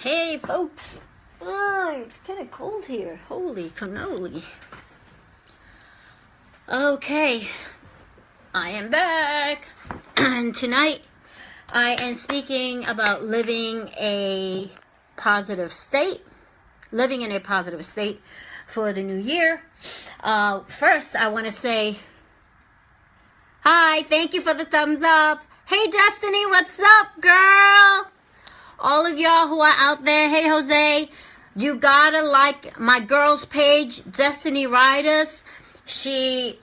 Hey folks, it's kind of cold here. Holy cannoli. Okay, I am back. And tonight I am speaking about living in a positive state for the new year. First, I want to say hi, thank you for the thumbs up. Hey Destiny, what's up, girl? All of y'all who are out there, hey Jose, you gotta like my girl's page, Destiny Riders. She's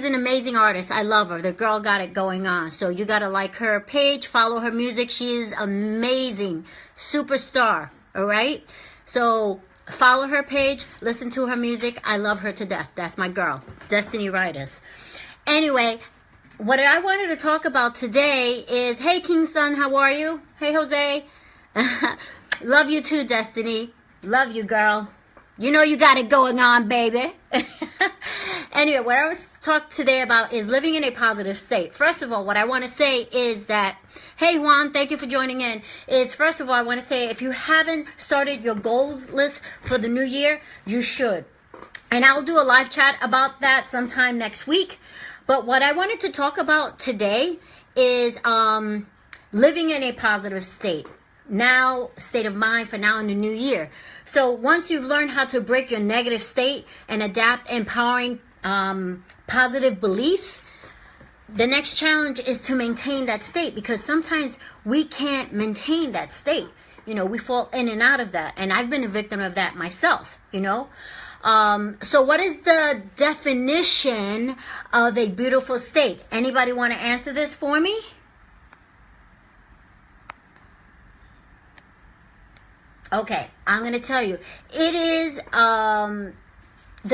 an amazing artist. I love her. The girl got it going on. So you gotta like her page, follow her music. She is amazing, superstar. All right. So follow her page, listen to her music. I love her to death. That's my girl, Destiny Riders. Anyway, what I wanted to talk about today is, hey King Sun, how are you? Hey Jose. Love you too, Destiny. Love you, girl. You know you got it going on, baby. Anyway, what I was talking today about is living in a positive state. First of all, what I want to say is that, hey Juan, thank you for joining in. First of all, I want to say if you haven't started your goals list for the new year, you should. And I'll do a live chat about that sometime next week. But what I wanted to talk about today is living in a positive state. Now, state of mind for now in the new year. So once you've learned how to break your negative state and adapt empowering positive beliefs, the next challenge is to maintain that state, because sometimes we can't maintain that state. You know, we fall in and out of that. And I've been a victim of that myself, you know. So what is the definition of a beautiful state? Anybody want to answer this for me? Okay, I'm going to tell you. It is the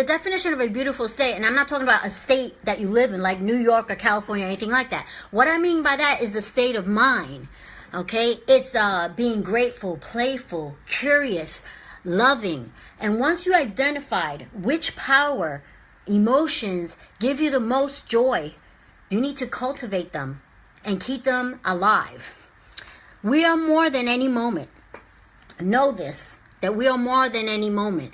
definition of a beautiful state, and I'm not talking about a state that you live in, like New York or California or anything like that. What I mean by that is the state of mind, okay? It's being grateful, playful, curious, loving. And once you identified which power, emotions give you the most joy, you need to cultivate them and keep them alive. We are more than any moment. Know this, that we are more than any moment.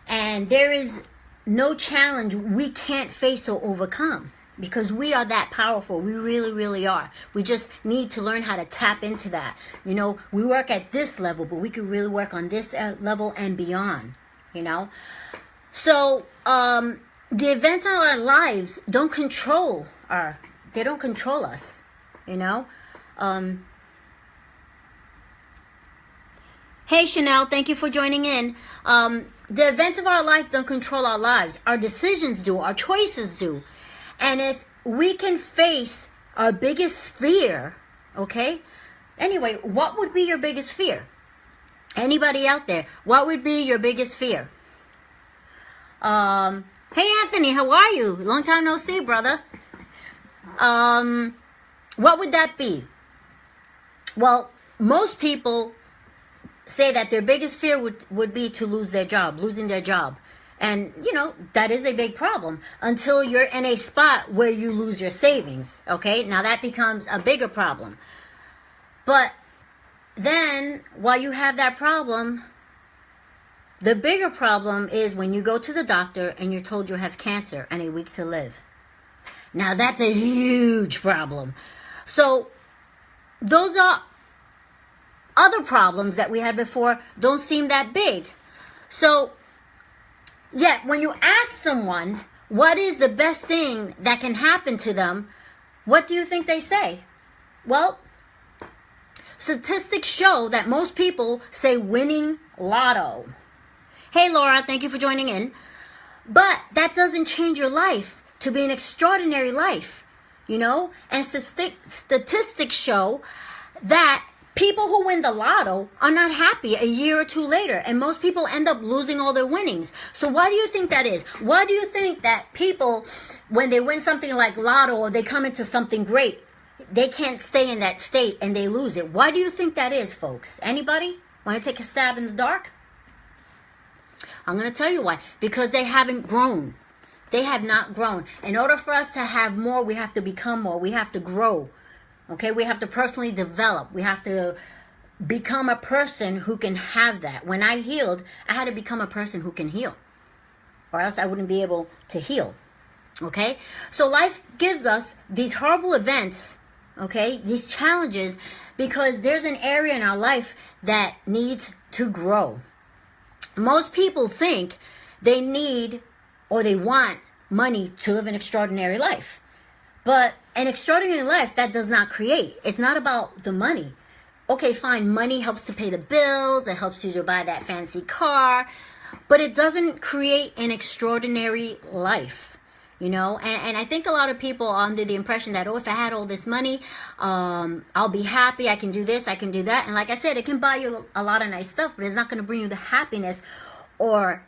And there is no challenge we can't face or overcome, because we are that powerful. We really, really are. We just need to learn how to tap into that. You know, we work at this level, but we could really work on this level and beyond, you know. So the events in our lives don't control us, you know. Hey Chanel, thank you for joining in. The events of our life don't control our lives. Our decisions do, our choices do. And if we can face our biggest fear, okay? Anyway, what would be your biggest fear? Anybody out there, what would be your biggest fear? Hey Anthony, how are you? Long time no see, brother. What would that be? Well, most people say that their biggest fear would be to losing their job. And, you know, that is a big problem until you're in a spot where you lose your savings, okay? Now that becomes a bigger problem. But then, while you have that problem, the bigger problem is when you go to the doctor and you're told you have cancer and a week to live. Now that's a huge problem. So, those are other problems that we had before don't seem that big. So, yet when you ask someone what is the best thing that can happen to them, what do you think they say? Well, statistics show that most people say winning lotto. Hey Laura, thank you for joining in. But that doesn't change your life to be an extraordinary life, you know? And statistics show that people who win the lotto are not happy a year or two later. And most people end up losing all their winnings. So why do you think that is? Why do you think that people, when they win something like lotto or they come into something great, they can't stay in that state and they lose it? Why do you think that is, folks? Anybody want to take a stab in the dark? I'm going to tell you why. Because they haven't grown. They have not grown. In order for us to have more, we have to become more. We have to grow. Okay, we have to personally develop. We have to become a person who can have that. When I healed, I had to become a person who can heal, or else I wouldn't be able to heal. Okay? So life gives us these horrible events, okay, these challenges, because there's an area in our life that needs to grow. Most people think they need or they want money to live an extraordinary life. But an extraordinary life, that does not create. It's not about the money. Okay, fine, money helps to pay the bills, it helps you to buy that fancy car, but it doesn't create an extraordinary life, you know? And I think a lot of people are under the impression that, oh, if I had all this money, I'll be happy, I can do this, I can do that. And like I said, it can buy you a lot of nice stuff, but it's not going to bring you the happiness or...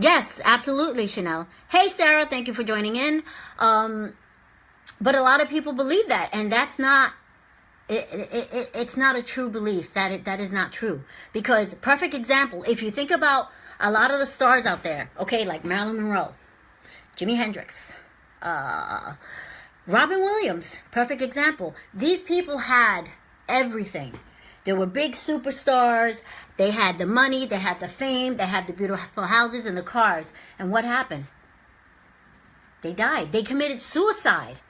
Yes, absolutely, Chanel. Hey, Sarah, thank you for joining in. But a lot of people believe that, and that's not... It's not a true belief. That is not true. Because, perfect example, if you think about a lot of the stars out there, okay, like Marilyn Monroe, Jimi Hendrix, Robin Williams, perfect example. These people had everything. They were big superstars. They had the money, they had the fame, they had the beautiful houses and the cars. And what happened? They died. They committed suicide.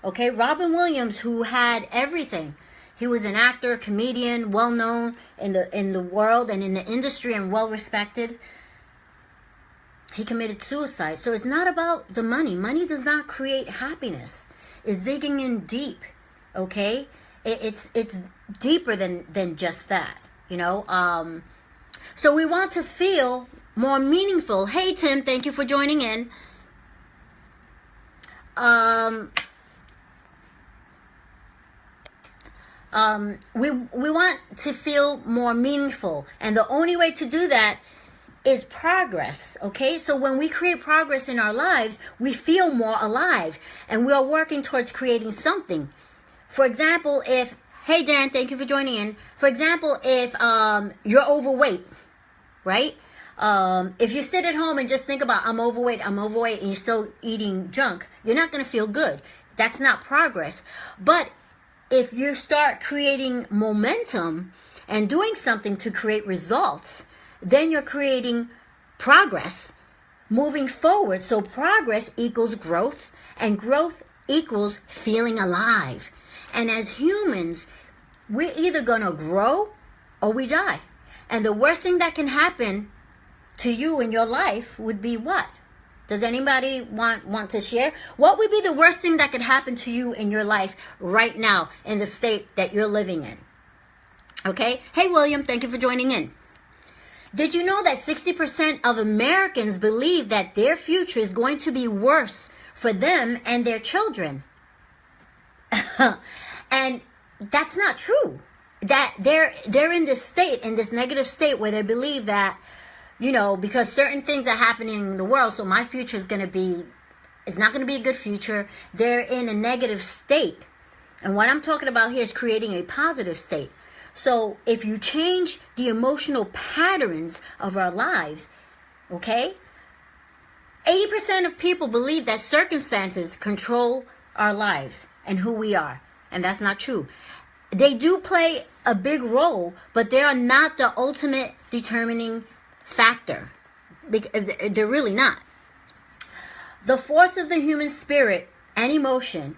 Okay, Robin Williams, who had everything. He was an actor, comedian, well known in the world and in the industry and well respected. He committed suicide. So it's not about the money. Money does not create happiness. It's digging in deep. Okay? It's deeper than just that. You know? So we want to feel more meaningful. Hey Tim, thank you for joining in. We want to feel more meaningful, and the only way to do that is progress. Okay, so when we create progress in our lives, we feel more alive, and we are working towards creating something. For example, if hey Dan, thank you for joining in. For example, if you're overweight, right? If you sit at home and just think about I'm overweight, and you're still eating junk, you're not going to feel good. That's not progress. But if you start creating momentum and doing something to create results, then you're creating progress, moving forward. So progress equals growth, and growth equals feeling alive. And as humans, we're either going to grow or we die. And the worst thing that can happen to you in your life would be what? Does anybody want to share? What would be the worst thing that could happen to you in your life right now in the state that you're living in? Okay? Hey, William, thank you for joining in. Did you know that 60% of Americans believe that their future is going to be worse for them and their children? And that's not true. That they're in this state, in this negative state where they believe that, you know, because certain things are happening in the world, so my future is not going to be a good future. They're in a negative state. And what I'm talking about here is creating a positive state. So if you change the emotional patterns of our lives, okay, 80% of people believe that circumstances control our lives and who we are. And that's not true. They do play a big role, but they are not the ultimate determining factor. They're really not. The force of the human spirit and emotion,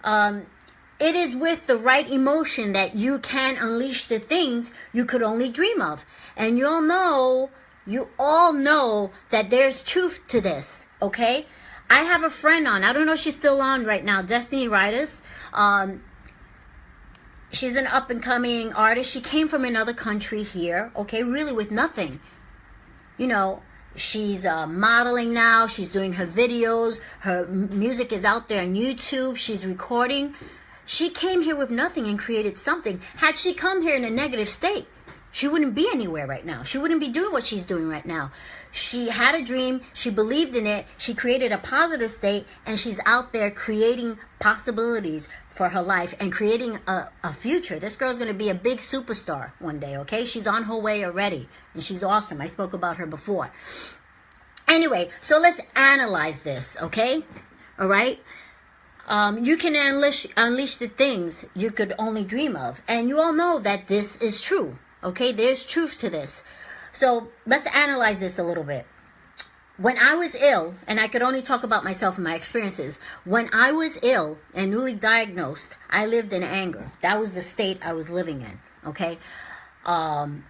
it is with the right emotion that you can unleash the things you could only dream of. And you all know that there's truth to this, okay? I have a friend on, I don't know if she's still on right now, Destiny Riders. She's an up-and-coming artist. She came from another country here, okay, really with nothing. You know, she's modeling now. She's doing her videos. Her music is out there on YouTube. She's recording. She came here with nothing and created something. Had she come here in a negative state, she wouldn't be anywhere right now. She wouldn't be doing what she's doing right now. She had a dream. She believed in it. She created a positive state, and she's out there creating possibilities for her life and creating a future. This girl's going to be a big superstar one day, okay? She's on her way already, and she's awesome. I spoke about her before. Anyway, so let's analyze this, okay? All right? you can unleash the things you could only dream of. And you all know that this is true. Okay, there's truth to this. So let's analyze this a little bit. When I was ill, and I could only talk about myself and my experiences, when I was ill and newly diagnosed, I lived in anger. That was the state I was living in, okay?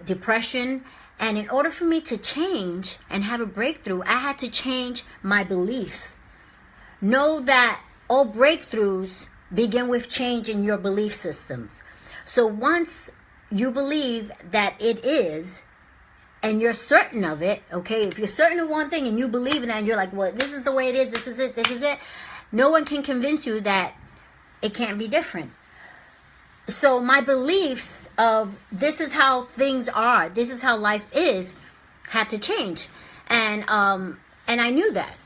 Depression. And in order for me to change and have a breakthrough, I had to change my beliefs. Know that all breakthroughs begin with change in your belief systems. So once you believe that it is, and you're certain of it, okay, if you're certain of one thing and you believe in that and you're like, well, this is the way it is, this is it, no one can convince you that it can't be different. So my beliefs of this is how things are, this is how life is, had to change. And I knew that.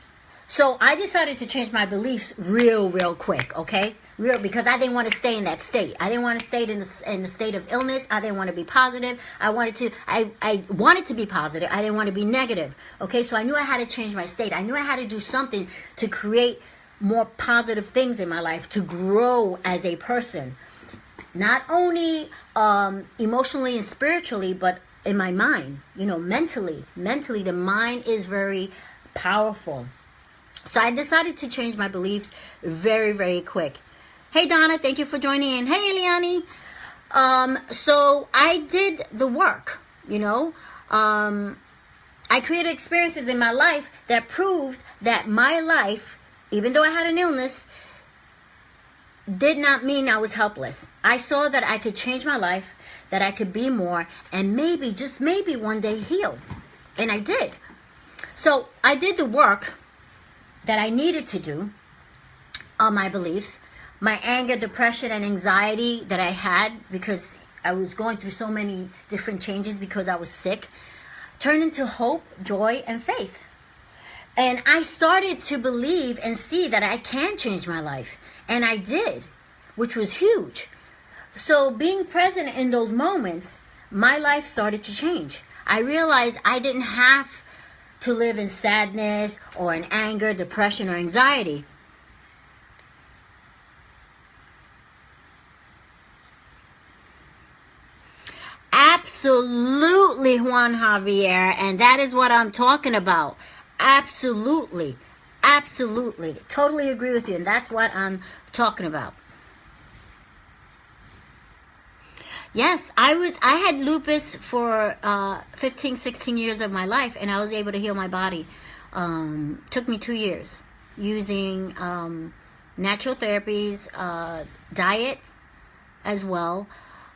So I decided to change my beliefs real quick, okay? Because I didn't want to stay in that state. I didn't want to stay in the state of illness. I didn't want to be positive. I wanted to be positive. I didn't want to be negative. Okay, so I knew I had to change my state. I knew I had to do something to create more positive things in my life, to grow as a person. Not only emotionally and spiritually, but in my mind, mentally. Mentally, the mind is very powerful. So I decided to change my beliefs very quick. Hey, Donna, thank you for joining in. Hey, Eliani. So I did the work, I created experiences in my life that proved that my life, even though I had an illness, did not mean I was helpless. I saw that I could change my life, that I could be more, and maybe, just maybe one day heal. And I did. So I did the work that I needed to do on my beliefs. My anger, depression, and anxiety that I had because I was going through so many different changes because I was sick, turned into hope, joy, and faith. And I started to believe and see that I can change my life. And I did, which was huge. So being present in those moments, my life started to change. I realized I didn't have to live in sadness or in anger, depression, or anxiety. Absolutely, Juan Javier, and that is what I'm talking about. Absolutely. Totally agree with you, and that's what I'm talking about. Yes, I had lupus for 15, 16 years of my life, and I was able to heal my body. Took me 2 years using natural therapies, diet as well.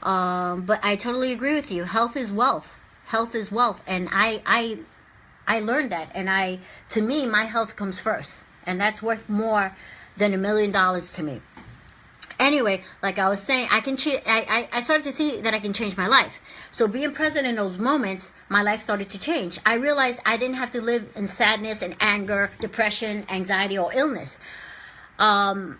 But I totally agree with you. Health is wealth. Health is wealth. And I learned that. And to me, my health comes first. And that's worth more than $1 million to me. Anyway, like I was saying, I started to see that I can change my life. So being present in those moments, my life started to change. I realized I didn't have to live in sadness and anger, depression, anxiety, or illness. I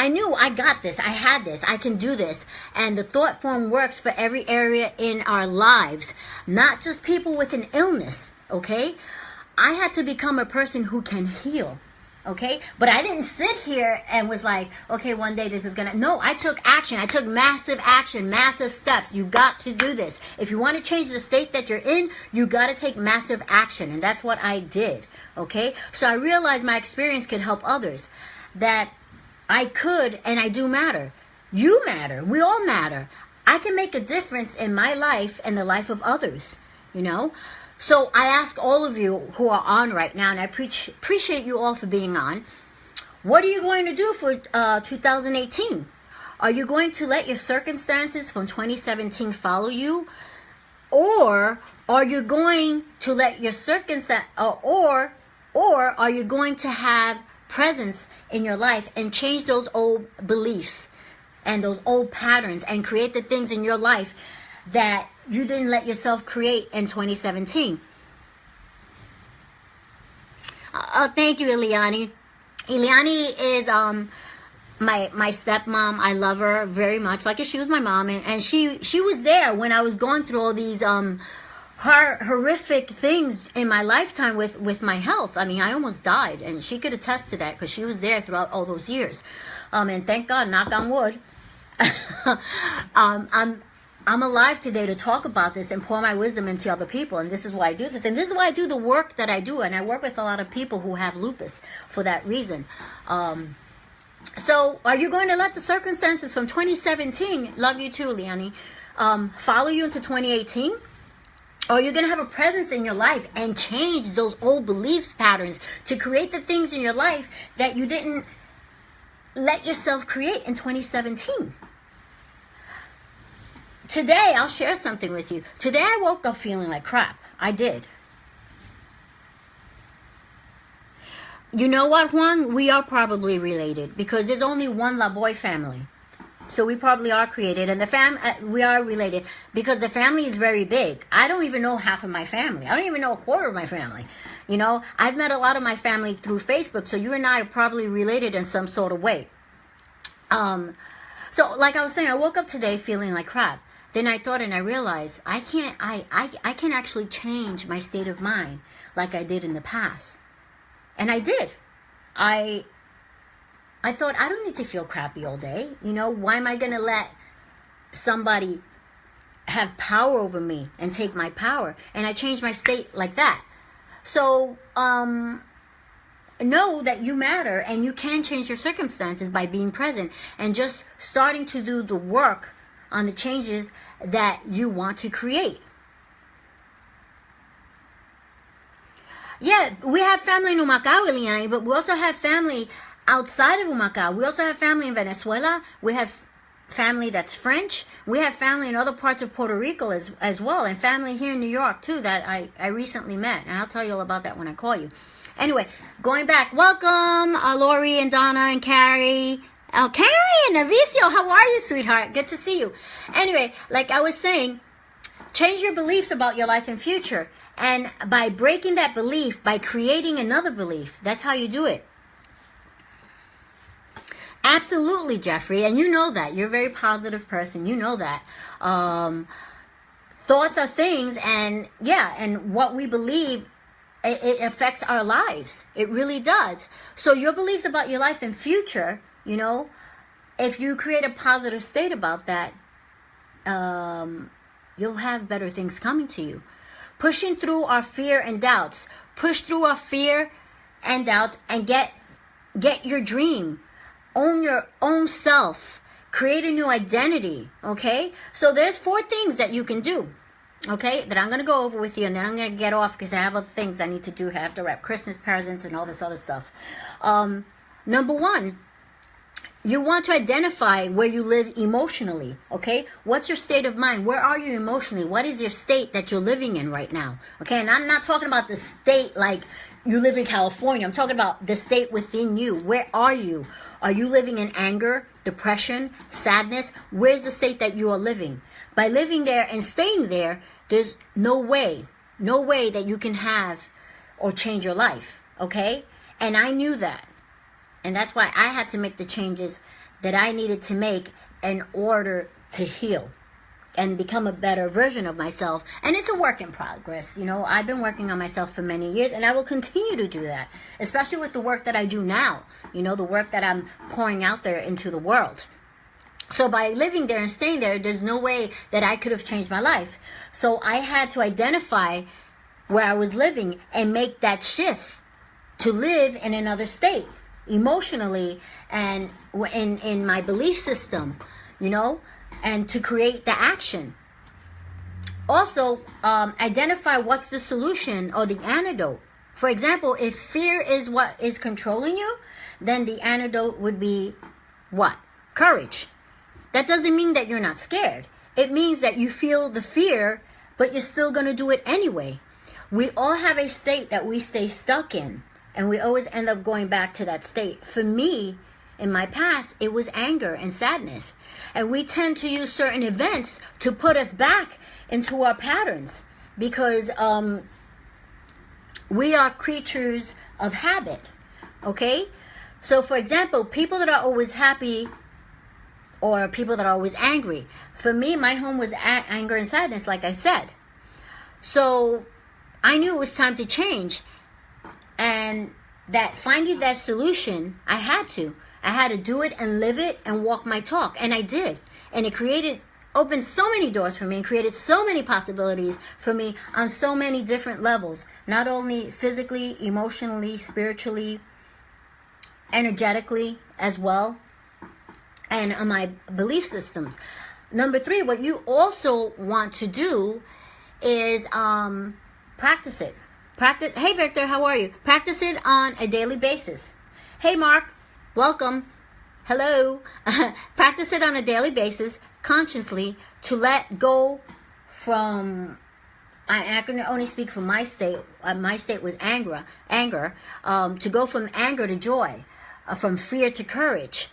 knew I got this. I had this. I can do this. And the thought form works for every area in our lives, not just people with an illness, okay? I had to become a person who can heal, okay? But I didn't sit here and was like, okay, one day this is gonna... No, I took action. I took massive action, massive steps. You got to do this. If you want to change the state that you're in, you got to take massive action. And that's what I did, okay? So I realized my experience could help others. That I could, and I do matter. You matter. We all matter. I can make a difference in my life and the life of others, So I ask all of you who are on right now, and I appreciate you all for being on. What are you going to do for 2018? Are you going to let your circumstances from 2017 follow you? Or are you going to let your circumstances, or are you going to have presence in your life and change those old beliefs and those old patterns and create the things in your life that you didn't let yourself create in 2017? Thank you, Eliani. Eliani is my stepmom. I love her very much, like if she was my mom, and she was there when I was going through all these horrific things in my lifetime with my health. I mean, I almost died, and she could attest to that because she was there throughout all those years. And thank God, knock on wood, I'm alive today to talk about this and pour my wisdom into other people. And this is why I do this. And this is why I do the work that I do. And I work with a lot of people who have lupus for that reason. So are you going to let the circumstances from 2017, love you too, Leonie, follow you into 2018? Or are you going to have a presence in your life and change those old beliefs patterns to create the things in your life that you didn't let yourself create in 2017? Today, I'll share something with you. Today, I woke up feeling like crap. I did. You know what, Juan? We are probably related because there's only one La Boy family. So we probably are created, and we are related because the family is very big. I don't even know half of my family. I don't even know a quarter of my family. You know, I've met a lot of my family through Facebook, so you and I are probably related in some sort of way. So like I was saying, I woke up today feeling like crap. Then I thought and I realized I can actually change my state of mind like I did in the past. And I did. I thought I don't need to feel crappy all day. You know, why am I going to let somebody have power over me and take my power? And I changed my state like that. So, know that you matter and you can change your circumstances by being present and just starting to do the work on the changes that you want to create. Yeah, we have family in Humacao, Eliane, but we also have family outside of Humacao. We also have family in Venezuela. We have family that's French. We have family in other parts of Puerto Rico as well, and family here in New York too that I recently met, and I'll tell you all about that when I call you. Anyway, going back, welcome Lori and Donna and Carrie. Oh, Carrie and Avicio, how are you, sweetheart? Good to see you. Anyway, like I was saying, change your beliefs about your life and future. And by breaking that belief, by creating another belief, that's how you do it. Absolutely, Jeffrey. And you know that. You're a very positive person. You know that. Thoughts are things, and yeah, and what we believe, it affects our lives. It really does. So your beliefs about your life and future, you know, if you create a positive state about that, you'll have better things coming to you. Pushing through our fear and doubts. Push through our fear and doubts and get your dream. Own your own self. Create a new identity, okay? So there's 4 things that you can do, okay, that I'm going to go over with you, and then I'm going to get off because I have other things I need to do. I have to wrap Christmas presents and all this other stuff. Number 1, you want to identify where you live emotionally, okay? What's your state of mind? Where are you emotionally? What is your state that you're living in right now, okay? And I'm not talking about the state like you live in California. I'm talking about the state within you. Where are you? Are you living in anger, depression, sadness? Where's the state that you are living? By living there and staying there, there's no way that you can have or change your life, okay? And I knew that. And that's why I had to make the changes that I needed to make in order to heal and become a better version of myself. And it's a work in progress. You know, I've been working on myself for many years, and I will continue to do that, especially with the work that I do now, you know, the work that I'm pouring out there into the world. So by living there and staying there, there's no way that I could have changed my life. So I had to identify where I was living and make that shift to live in another state, emotionally and in my belief system, you know, and to create the action. Also, identify what's the solution or the antidote. For example, if fear is what is controlling you, then the antidote would be what? Courage. That doesn't mean that you're not scared. It means that you feel the fear, but you're still going to do it anyway. We all have a state that we stay stuck in, and we always end up going back to that state. For me, in my past, it was anger and sadness. And we tend to use certain events to put us back into our patterns because we are creatures of habit, okay? So, for example, people that are always happy or people that are always angry. For me, my home was anger and sadness, like I said. So I knew it was time to change. And that finding that solution, I had to do it and live it and walk my talk. And I did. And it opened so many doors for me and created so many possibilities for me on so many different levels. Not only physically, emotionally, spiritually, energetically as well. And on my belief systems. Number 3, what you also want to do is practice it. Hey Victor, how are you? Practice it on a daily basis. Hey Mark, welcome. Hello. Practice it on a daily basis, consciously, to let go from, I can only speak for my state. My state was anger. To go from anger to joy, from fear to courage.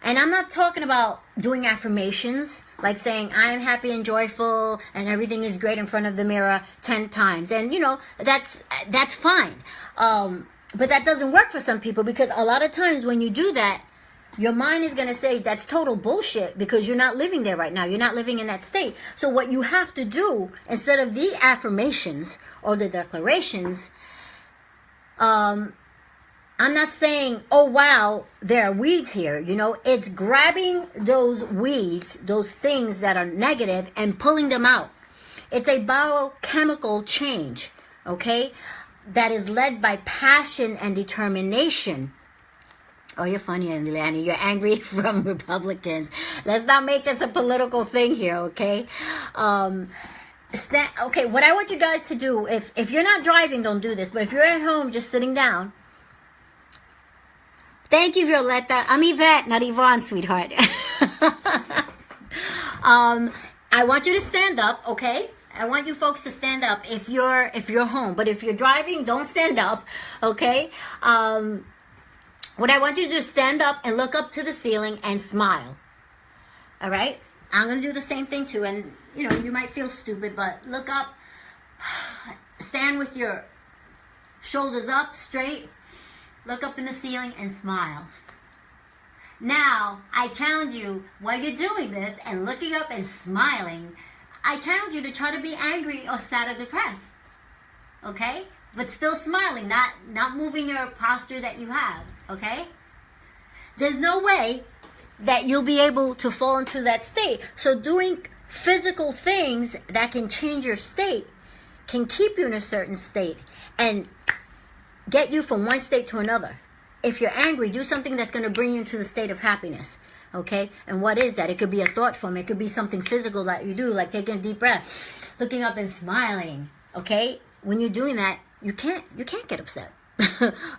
And I'm not talking about doing affirmations, like saying, I am happy and joyful and everything is great in front of the mirror 10 times. And, that's fine. But that doesn't work for some people, because a lot of times when you do that, your mind is going to say that's total bullshit, because you're not living there right now. You're not living in that state. So what you have to do, instead of the affirmations or the declarations, I'm not saying, oh, wow, there are weeds here. It's grabbing those weeds, those things that are negative, and pulling them out. It's a biochemical change, okay, that is led by passion and determination. Oh, you're funny, Andy. You're angry from Republicans. Let's not make this a political thing here, okay? Okay, what I want you guys to do, if you're not driving, don't do this. But if you're at home just sitting down, thank you, Violetta. I'm Yvette, not Yvonne, sweetheart. I want you to stand up, okay? I want you folks to stand up if you're home. But if you're driving, don't stand up, okay? What I want you to do is stand up and look up to the ceiling and smile. All right? I'm going to do the same thing too. And, you might feel stupid, but look up. Stand with your shoulders up, straight. Look up in the ceiling and smile. Now, I challenge you, while you're doing this and looking up and smiling, I challenge you to try to be angry or sad or depressed. Okay? But still smiling, not moving your posture that you have. Okay? There's no way that you'll be able to fall into that state. So doing physical things that can change your state can keep you in a certain state and get you from one state to another. If you're angry, do something that's going to bring you into the state of happiness. Okay? And what is that? It could be a thought form. It could be something physical that you do, like taking a deep breath, looking up and smiling. Okay? When you're doing that, you can't get upset.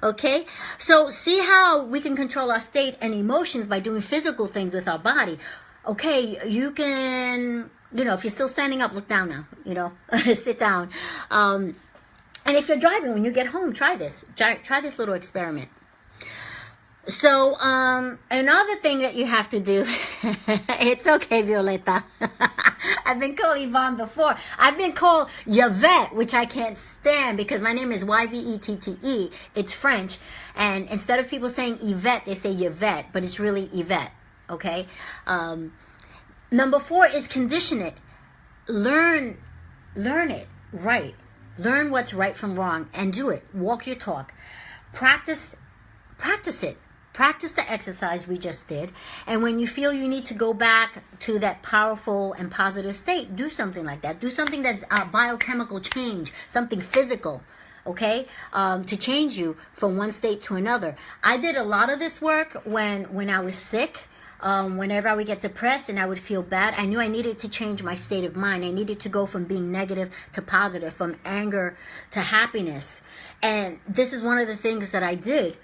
Okay? So see how we can control our state and emotions by doing physical things with our body. Okay, you can, if you're still standing up, look down now, sit down. And if you're driving, when you get home, try this. Try this little experiment. So, another thing that you have to do, it's okay, Violetta. I've been called Yvonne before. I've been called Yvette, which I can't stand because my name is Yvette. It's French. And instead of people saying Yvette, they say Yvette, but it's really Yvette. Okay? Number 4 is condition it. Learn it right. Learn what's right from wrong and do it. Walk your talk. Practice it. Practice the exercise we just did. And when you feel you need to go back to that powerful and positive state, do something like that. Do something that's a biochemical change, something physical, okay, to change you from one state to another. I did a lot of this work when I was sick. Whenever I would get depressed and I would feel bad, I knew I needed to change my state of mind. I needed to go from being negative to positive, from anger to happiness. And this is one of the things that I did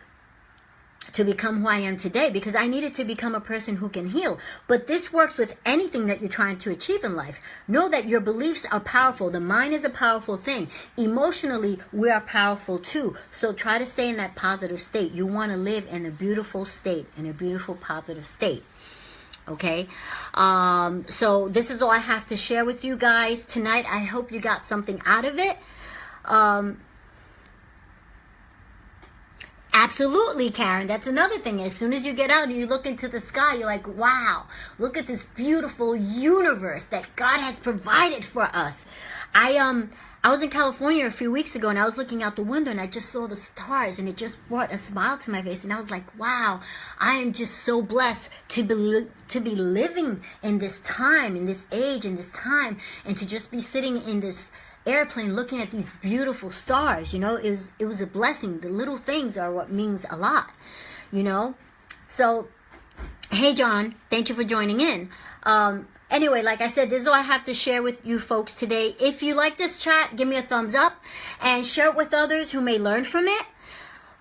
to become who I am today, because I needed to become a person who can heal. But this works with anything that you're trying to achieve in life. Know that your beliefs are powerful. The mind is a powerful thing. Emotionally, we are powerful too. So try to stay in that positive state. You want to live in a beautiful state, in a beautiful, positive state. Okay? So this is all I have to share with you guys tonight. I hope you got something out of it. Absolutely, Karen. That's another thing. As soon as you get out and you look into the sky, you're like, wow, look at this beautiful universe that God has provided for us. I was in California a few weeks ago, and I was looking out the window, and I just saw the stars, and it just brought a smile to my face. And I was like, wow, I am just so blessed to be living in this time, in this age, in this time, and to just be sitting in this airplane looking at these beautiful stars. You know, it was a blessing. The little things are what means a lot, you know. So, hey, John, thank you for joining in. Anyway, like I said, this is all I have to share with you folks today. If you like this chat, give me a thumbs up and share it with others who may learn from it.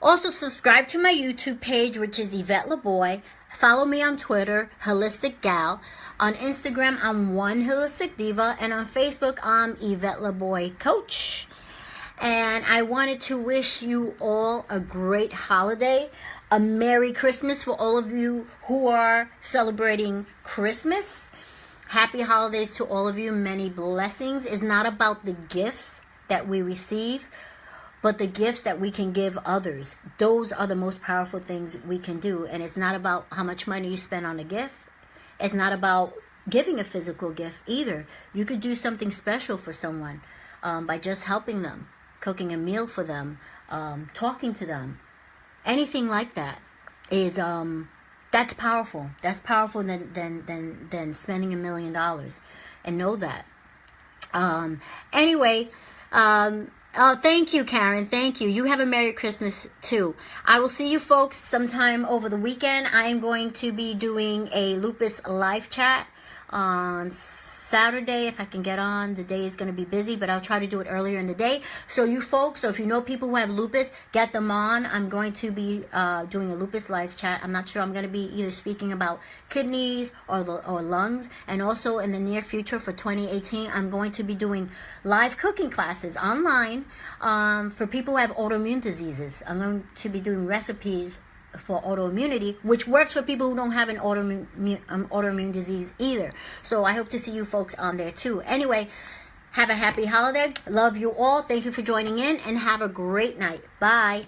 Also, subscribe to my YouTube page, which is Yvette LaBoy. Follow me on Twitter, Holistic Gal. On Instagram, I'm One Holistic Diva. And on Facebook, I'm Yvette LaBoy Coach. And I wanted to wish you all a great holiday. A Merry Christmas for all of you who are celebrating Christmas. Happy holidays to all of you. Many blessings. It's not about the gifts that we receive, but the gifts that we can give others. Those are the most powerful things we can do. And it's not about how much money you spend on a gift. It's not about giving a physical gift either. You could do something special for someone by just helping them, cooking a meal for them, talking to them. Anything like that is that's powerful. That's powerful than spending $1 million, and know that. Anyway, thank you, Karen. Thank you. You have a Merry Christmas too. I will see you folks sometime over the weekend. I am going to be doing a Lupus live chat on Saturday, if I can get on. The day is going to be busy, but I'll try to do it earlier in the day. So you folks, so if you know people who have lupus, get them on. I'm going to be doing a lupus live chat. I'm not sure. I'm going to be either speaking about kidneys or lungs. And also in the near future for 2018, I'm going to be doing live cooking classes online for people who have autoimmune diseases. I'm going to be doing recipes for autoimmunity, which works for people who don't have an autoimmune disease either. So I hope to see you folks on there too. Anyway, have a happy holiday. Love you all. Thank you for joining in, and have a great night. Bye.